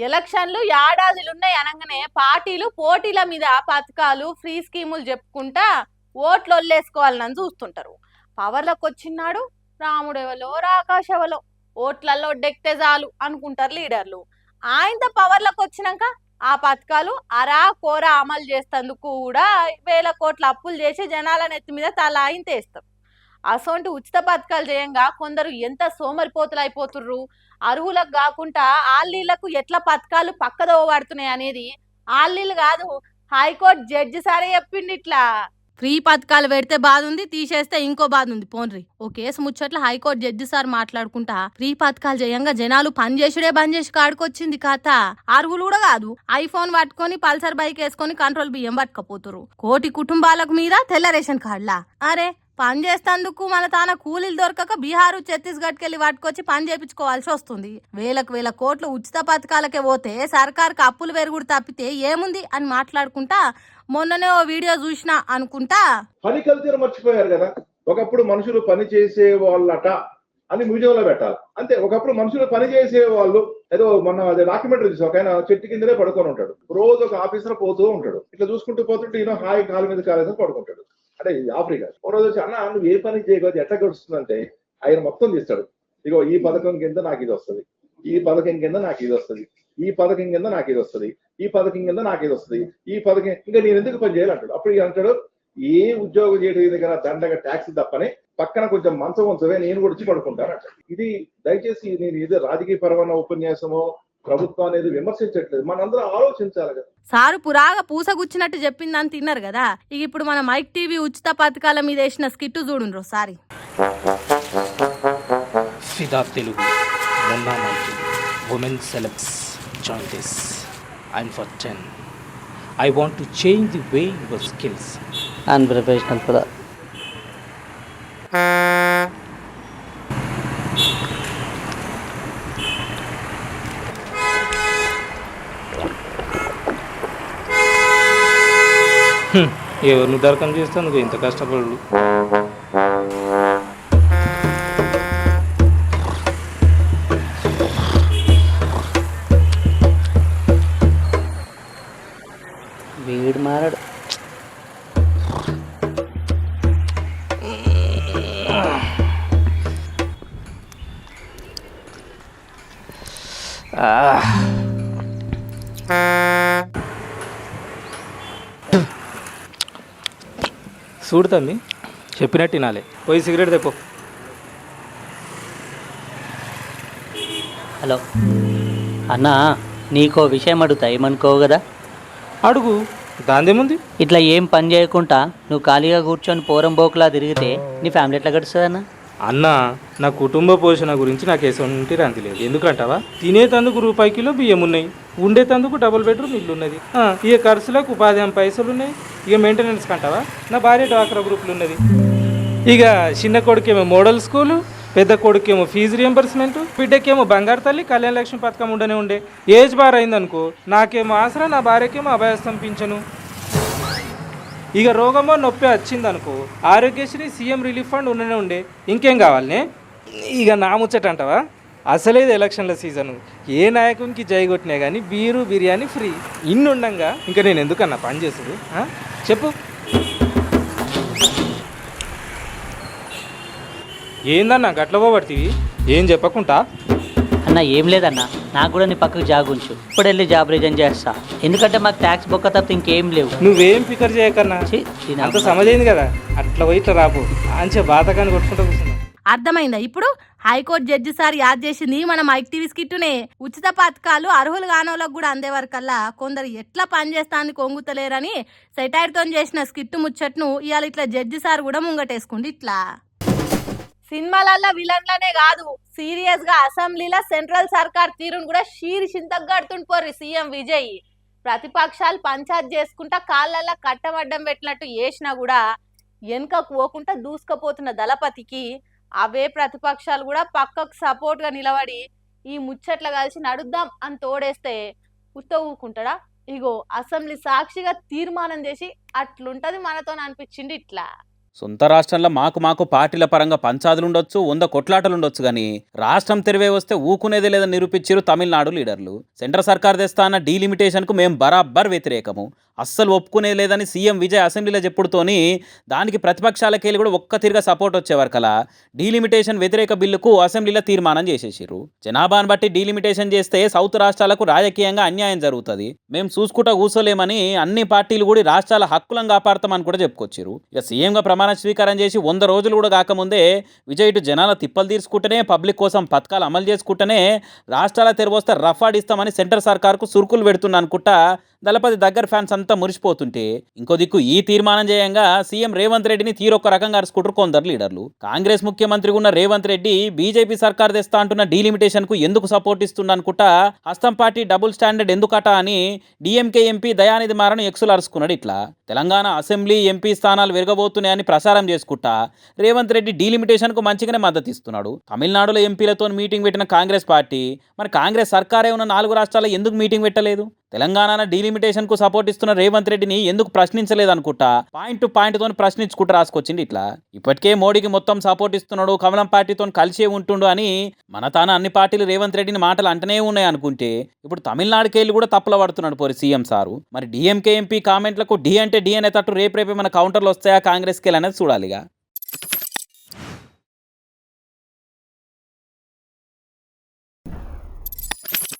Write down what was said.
ఎలక్షన్లు ఏడాదిలున్నాయి అనగానే పార్టీలు పోటీల మీద పథకాలు ఫ్రీ స్కీములు చెప్పుకుంటా ఓట్లు వల్లేసుకోవాలని చూస్తుంటారు. పవర్లకు వచ్చినాడు రాముడెవలో రాకాశెవలో ఓట్లలో డెక్తే చాలు అనుకుంటారు లీడర్లు. ఆయనతో పవర్లకు వచ్చినాక ఆ పథకాలు అరా కోరా అమలు చేసేందుకు కూడా వేల కోట్ల అప్పులు చేసి జనాల నెత్తి మీద తలాయిని తెస్తారు. అసొంటి ఉచిత పథకాలు చేయంగా కొందరు ఎంత సోమరిపోతులు అయిపోతుర్రు. అర్హులకు కాకుండా ఆళ్ళీళ్లకు ఎట్లా పథకాలు పక్కదో పడుతున్నాయి అనేది ఆళ్ళీళ్ళు కాదు, హైకోర్టు జడ్జి సారే చెప్పిండి. ఇట్లా ఫ్రీ పథకాలు పెడితే బాధ ఉంది, తీసేస్తే ఇంకో బాధ ఉంది. పోన్రి ఓ కేసు ముచ్చట్ల హైకోర్టు జడ్జి సార్ మాట్లాడుకుంటా ఫ్రీ పథకాలు చేయంగా జనాలు పని చేసుడే బంద్ చేసి కాడుకొచ్చింది కథ. అర్హులు కూడా కాదు, ఐఫోన్ పట్టుకొని పల్సర్ బైక్ వేసుకొని కంట్రోల్ బియ్యం పట్టుకపోతురు. కోటి కుటుంబాలకు మీద తెల్ల రేషన్ కార్డులా. అరే పని చేస్తేందుకు మన తాన కూలీలు దొరకక బీహారు ఛత్తీస్గఢ్కి వెళ్ళి పట్టుకొచ్చి పని చేయించుకోవాల్సి వస్తుంది. వేల కోట్లు ఉచిత పథకాలకే పోతే సర్కార్కి అప్పులు పెరుగుడు తప్పితే ఏముంది అని మాట్లాడుకుంటా మొన్ననే ఓ వీడియో చూసినా అనుకుంటా. పని కల్చర్ మర్చిపోయారు కదా. ఒకప్పుడు మనుషులు పని చేసే వాళ్ళట అని మ్యూజియంలో పెట్టాలి అంతే. ఒకప్పుడు మనుషులు పని చేసే వాళ్ళు ఏదో మొన్న అదే డాక్యుమెంటరీ చూసి ఒక ఆయన చెట్టు కిందనే పడుకొని ఉంటాడు. రోజు ఒక ఆఫీసర్ పోతూ ఉంటాడు. ఇట్లా చూసుకుంటూ పోతుంటే ఈయన హాయి కాలు మీద కాలేదని పడుకుంటాడు. అంటే ఆఫ్రికా ఒక రోజు వచ్చి అన్న నువ్వు ఏ పని చేయకపోతే ఎట్లా గడుస్తుందంటే ఆయన మొత్తం తీస్తాడు. ఇగో ఈ పథకం కింద నాకు ఇది వస్తుంది, ఈ పథకం కింద నాకు ఇది వస్తుంది, ఈ పథకం కింద నాకు ఇది వస్తుంది, ఈ పథకం కింద నాకు ఇది వస్తుంది, ఈ పథకం ఇంకా నేను ఎందుకు పని చేయాలంటాడు. అప్పుడు ఇక అంటాడు ఏ ఉద్యోగం చేయడం దగ్గర దండగా ట్యాక్స్ తప్పని పక్కన కొంచెం మంచం ఉంచవే నేను కూడా వచ్చి పడుకుంటాను అంటాడు. ఇది దయచేసి నేను ఏదో రాజకీయ పరమైన ఉపన్యాసమో ప్రభుత్వం అనేది విమర్శించట్లేదు, మనందరం ఆలోచించాలి కదా. సారు పురాగా పూసగుచ్చినట్టు చెప్పిందని తిన్నారు కదా. ఇక ఇప్పుడు మన మైక్ టీవీ ఉచిత పథకాల మీద వేసిన స్కిట్ చూడుండ్రు సారి. ఫిదా తెలుగు మొన్న mic women celebs join this. I'm for 10. I want to change the way your skills. Unprofessional for that. ఎవరిని దరకం చేస్తే నువ్వు ఇంత కష్టపడు. వీడు మారాడు. చూడు తమ్మి చెప్పినట్టు తినాలి. పోయి సిగరెట్ తెప్పో. హలో అన్నా, నీకో విషయం అడుగుతా, ఏమనుకోవు కదా? అడుగు, దాందేముంది. ఇట్లా ఏం పని చేయకుండా నువ్వు ఖాళీగా కూర్చొని పోరం బోకులా తిరిగితే నీ ఫ్యామిలీ ఎట్లా గడుస్తుంది అన్న? అన్నా, నా కుటుంబ పోషణ గురించి నాకు ఎటువంటి రాంతి లేదు. ఎందుకంటావా, తినేతందుకు రూపాయి కిలో బియ్యం ఉన్నాయి, ఉండేతందుకు డబుల్ బెడ్రూమ్ ఇల్లు ఉన్నది, ఇక ఖర్చులకు 15 పైసలు ఉన్నాయి, ఇక మెయింటెనెన్స్ కంటావా నా భార్య డ్వాక్రా గ్రూపులు ఉన్నది, ఇక చిన్న కొడుకేమో మోడల్ స్కూలు, పెద్ద కొడుకేమో ఫీజు రియంబర్స్మెంట్, బిడ్డకేమో బంగారు తల్లి కళ్యాణ లక్ష్మి పథకం ఉండే ఏజ్ బార్ అయిందనుకో నాకేమో ఆసరా, నా భార్యకేమో అభయస్థం పింఛను, ఇక రోగమో నొప్పి వచ్చిందనుకో ఆరోగ్యశ్రీ సీఎం రిలీఫ్ ఫండ్ ఉండే. ఇంకేం కావాలనే? ఇక నా ముచ్చట అంటావా, అసలేదు ఎలక్షన్ల సీజను, ఏ నాయకునికి జై కొట్టినా కానీ బీరు బిర్యానీ ఫ్రీ. ఇన్ని ఉండంగా ఇంకా నేను ఎందుకన్నా పని చేసుడు? చెప్పు, ఏందన్నా గట్ల పోబడుతుంది? ఏం చెప్పకుండా అన్న ఏం లేదన్నా, నాకు కూడా నీ పక్కకు జాగ్ ఉంచు, ఇప్పుడు వెళ్ళి జాబ్ రిజైన్ చేస్తా. ఎందుకంటే మాకు ట్యాక్స్ బొక్క తప్ప ఇంకేం లేవు. నువ్వేం ఫికర్ చేయకన్నా, అంత సమజైంది కదా. అట్లా పోయి ఇట్లా రాపు అంచే బాతకాన్ని కొట్టుకుంటూ కూర్చున్నా. అర్థమైందా ఇప్పుడు? హైకోర్టు జడ్జి సార్ యాద్ చేసింది మన మైక్ టీవీ స్కిట్టునే. ఉచిత పథకాలు అర్హులు కానోళ్ళకు కూడా అందే వరకల్లా కొందరు ఎట్లా పని చేస్తాను కొంగుతలేరని సెటైర్తో చేసిన స్కిట్టు ముచ్చట్ను ఇవాళ ఇట్లా జడ్జి సార్ కూడా ముంగటేసుకుంది. ఇట్లా సినిమాలల్లో విలన్లనే కాదు, సీరియస్ గా అసెంబ్లీలో సెంట్రల్ సర్కార్ తీరును కూడా చింతగడుతుండిపోర్రి సీఎం విజయ్. ప్రతిపక్షాలు పంచాయత్ చేసుకుంటా కాళ్ళల్లో కట్టమడ్డం పెట్టినట్టు వేసినా కూడా వెనుకకు పోకుండా దూసుకపోతున్న దళపతికి అవే ప్రతిపక్షాలు కూడా పక్కకు సపోర్ట్ గా నిలబడి ఈ ముచ్చట్ల కలిసి నడుద్దాం అని తోడేస్తే ఊకుంటాడా? ఇగో అసెంబ్లీ సాక్షిగా తీర్మానం చేసి అట్లుంటది మనతో అనిపించింది. ఇట్లా సొంత రాష్ట్రంలో మాకు పార్టీల పరంగా పంచాదులు ఉండొచ్చు, 100 కొట్లాటలు ఉండొచ్చు కానీ రాష్ట్రం తెరివే వస్తే ఊకునేదే లేదని నిరూపించారు తమిళనాడు లీడర్లు. సెంట్రల్ సర్కార్ తెస్తా అన్న డీలిమిటేషన్కు మేము బరాబర్ వ్యతిరేకము, అస్సలు ఒప్పుకునే లేదని సీఎం విజయ్ అసెంబ్లీలో చెప్పుడుతోని దానికి ప్రతిపక్షాలకెళ్ళి కూడా ఒక్క తిరిగా సపోర్ట్ వచ్చేవరకలా డీలిమిటేషన్ వ్యతిరేక బిల్లుకు అసెంబ్లీలో తీర్మానం చేసేసారు. జనాభాను బట్టి డీలిమిటేషన్ చేస్తే సౌత్ రాష్ట్రాలకు రాజకీయంగా అన్యాయం జరుగుతుంది, మేము చూసుకుంటా కూర్చోలేమని అన్ని పార్టీలు కూడా రాష్ట్రాల హక్కులను కాపాడతామని కూడా చెప్పుకొచ్చారు. ఇక సీఎంగా ప్రమాణ స్వీకారం చేసి 100 రోజులు కూడా కాకముందే విజయ్ ఇటు జనాల తిప్పలు తీర్చుకుంటేనే పబ్లిక్ కోసం పథకాలు అమలు చేసుకుంటేనే రాష్ట్రాల తెరవస్తే రఫాడిస్తామని సెంటర్ సర్కార్కు సురుకులు పెడుతున్నా అనుకుంటా దళపతి దగ్గర ఫ్యాన్స్ అంతా మురిసిపోతుంటే, ఇంకో దిక్కు ఈ తీర్మానం చేయంగా సీఎం రేవంత్ రెడ్డిని తీరొక్క రకంగా అరుచుకుంటారు కొందరు లీడర్లు. కాంగ్రెస్ ముఖ్యమంత్రిగా ఉన్న రేవంత్ రెడ్డి బీజేపీ సర్కార్ తెస్తా అంటున్న డీలిమిటేషన్ కు ఎందుకు సపోర్ట్ ఇస్తున్నా అనుకుంటా హస్తం పార్టీ డబుల్ స్టాండర్డ్ ఎందుకట అని డిఎంకే ఎంపీ దయానిధి మారను ఎక్సులు అరుచుకున్నాడు. ఇట్లా తెలంగాణ అసెంబ్లీ ఎంపీ స్థానాలు విరగబోతున్నాయని ప్రసారం చేసుకుంటా రేవంత్ రెడ్డి డీలిమిటేషన్ కు మంచిగానే మద్దతు ఇస్తున్నాడు. తమిళనాడులో ఎంపీలతో మీటింగ్ పెట్టిన కాంగ్రెస్ పార్టీ మరి కాంగ్రెస్ సర్కారే ఉన్న 4 రాష్ట్రాల్లో ఎందుకు మీటింగ్ పెట్టలేదు? తెలంగాణ డీలిమిటేషన్ కు సపోర్ట్ ఇస్తున్న రేవంత్ రెడ్డిని ఎందుకు ప్రశ్నించలేదు అనుకుంటా పాయింట్ టు పాయింట్ తోని ప్రశ్నించుకుంటూ రాసుకొచ్చింది. ఇట్లా ఇప్పటికే మోడీకి మొత్తం సపోర్ట్ ఇస్తున్నాడు, కమలం పార్టీతో కలిసే ఉంటుండు అని మన తాను అన్ని పార్టీలు రేవంత్ రెడ్డిని మాటలు అంటనే ఉన్నాయి అనుకుంటే ఇప్పుడు తమిళనాడుకి వెళ్ళి కూడా తప్పుల పడుతున్నాడు పోరి సీఎం సారు. మరి డిఎంకే ఎంపీ కామెంట్లకు డి అంటే డి అనే తట్టు రేపే మన కౌంటర్లు వస్తాయా కాంగ్రెస్కి అనేది చూడాలిగా.